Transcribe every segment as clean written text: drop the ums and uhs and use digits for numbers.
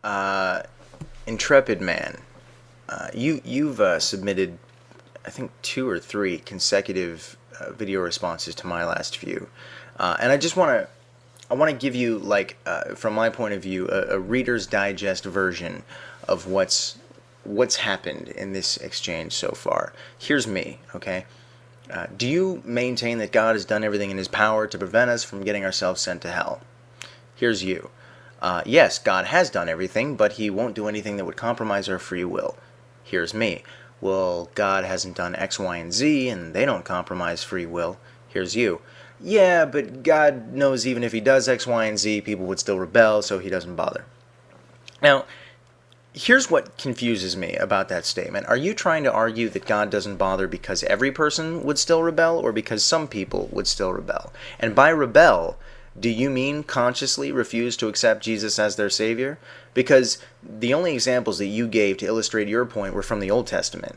Uh, Intrepid Man, you've submitted, I think, 2 or 3 consecutive video responses to my last few, and I want to give you, like, from my point of view, a Reader's Digest version of what's happened in this exchange so far. Here's me, okay? Do you maintain that God has done everything in His power to prevent us from getting ourselves sent to hell? Here's you. Yes, God has done everything, but He won't do anything that would compromise our free will. Here's me. Well, God hasn't done X, Y, and Z, and they don't compromise free will. Here's you. Yeah, but God knows even if He does X, Y, and Z, people would still rebel, so He doesn't bother. Now, here's what confuses me about that statement. Are you trying to argue that God doesn't bother because every person would still rebel, or because some people would still rebel? And by rebel, do you mean consciously refuse to accept Jesus as their Savior? Because the only examples that you gave to illustrate your point were from the Old Testament.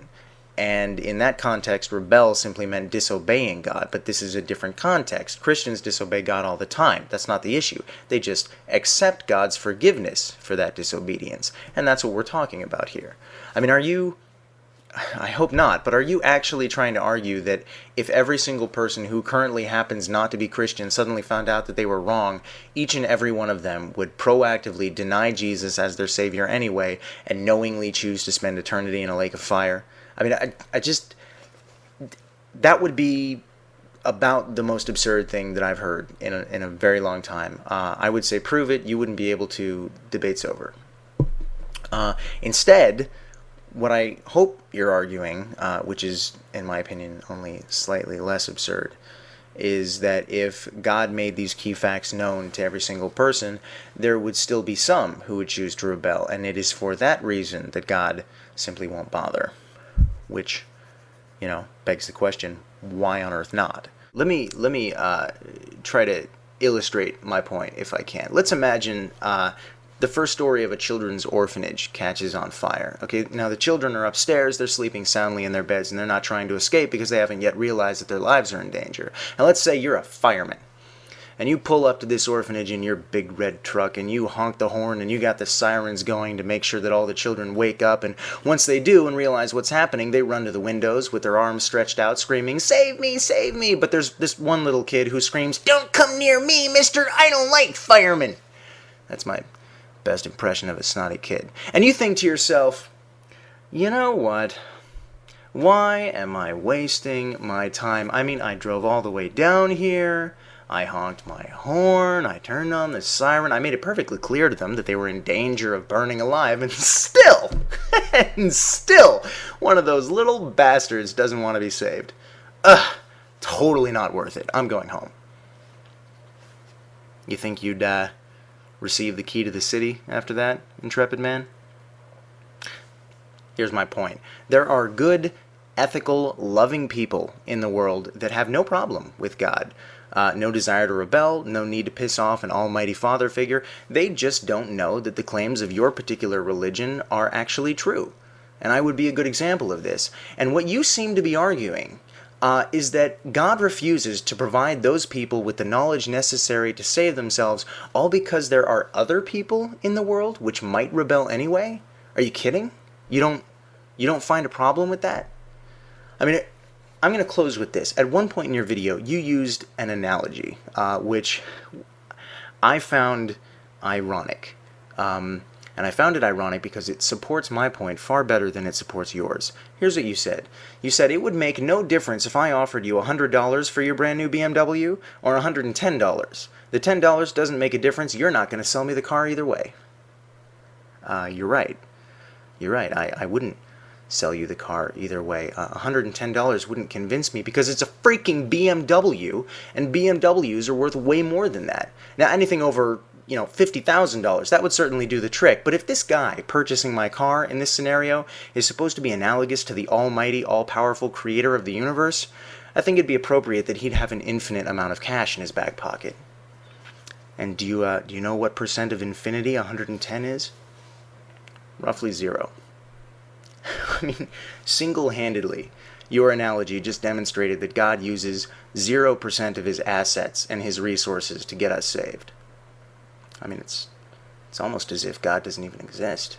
And in that context, rebel simply meant disobeying God. But this is a different context. Christians disobey God all the time. That's not the issue. They just accept God's forgiveness for that disobedience. And that's what we're talking about here. I mean, I hope not, but are you actually trying to argue that if every single person who currently happens not to be Christian suddenly found out that they were wrong, each and every one of them would proactively deny Jesus as their Savior anyway and knowingly choose to spend eternity in a lake of fire? I mean, I just, that would be about the most absurd thing that I've heard in a very long time. I would say prove it. You wouldn't be able to. Debate's over. Instead, what I hope you're arguing, which is, in my opinion, only slightly less absurd, is that if God made these key facts known to every single person, there would still be some who would choose to rebel, and it is for that reason that God simply won't bother. Which, begs the question, why on earth not? Let me try to illustrate my point if I can. Let's imagine the first story of a children's orphanage catches on fire. Okay, now the children are upstairs, they're sleeping soundly in their beds, and they're not trying to escape because they haven't yet realized that their lives are in danger. Now let's say you're a fireman, and you pull up to this orphanage in your big red truck, and you honk the horn, and you got the sirens going to make sure that all the children wake up, and once they do and realize what's happening, they run to the windows with their arms stretched out, screaming, "Save me, save me!" But there's this one little kid who screams, "Don't come near me, mister, I don't like firemen!" That's my best impression of a snotty kid. And you think to yourself, you know what? Why am I wasting my time? I mean, I drove all the way down here, I honked my horn, I turned on the siren, I made it perfectly clear to them that they were in danger of burning alive, and still, one of those little bastards doesn't want to be saved. Ugh, totally not worth it. I'm going home. You think you'd, receive the key to the city after that, Intrepid Man? Here's my point. There are good, ethical, loving people in the world that have no problem with God. No desire to rebel, no need to piss off an almighty father figure. They just don't know that the claims of your particular religion are actually true. And I would be a good example of this. And what you seem to be arguing is that God refuses to provide those people with the knowledge necessary to save themselves, all because there are other people in the world which might rebel anyway? Are you kidding? You don't find a problem with that? I mean, I'm going to close with this. At one point in your video, you used an analogy, which I found ironic. And I found it ironic because it supports my point far better than it supports yours. Here's what you said. You said, it would make no difference if I offered you $100 for your brand new BMW or $110. The $10 doesn't make a difference. You're not going to sell me the car either way. You're right. You're right. I wouldn't sell you the car either way. $110 wouldn't convince me because it's a freaking BMW, and BMWs are worth way more than that. Now, anything over $50,000, that would certainly do the trick. But if this guy purchasing my car in this scenario is supposed to be analogous to the almighty, all-powerful creator of the universe, I think it'd be appropriate that he'd have an infinite amount of cash in his back pocket. And do you know what percent of infinity 110 is? Roughly 0. I mean, single-handedly, your analogy just demonstrated that God uses 0% of his assets and his resources to get us saved. I mean, it's It's almost as if God doesn't even exist.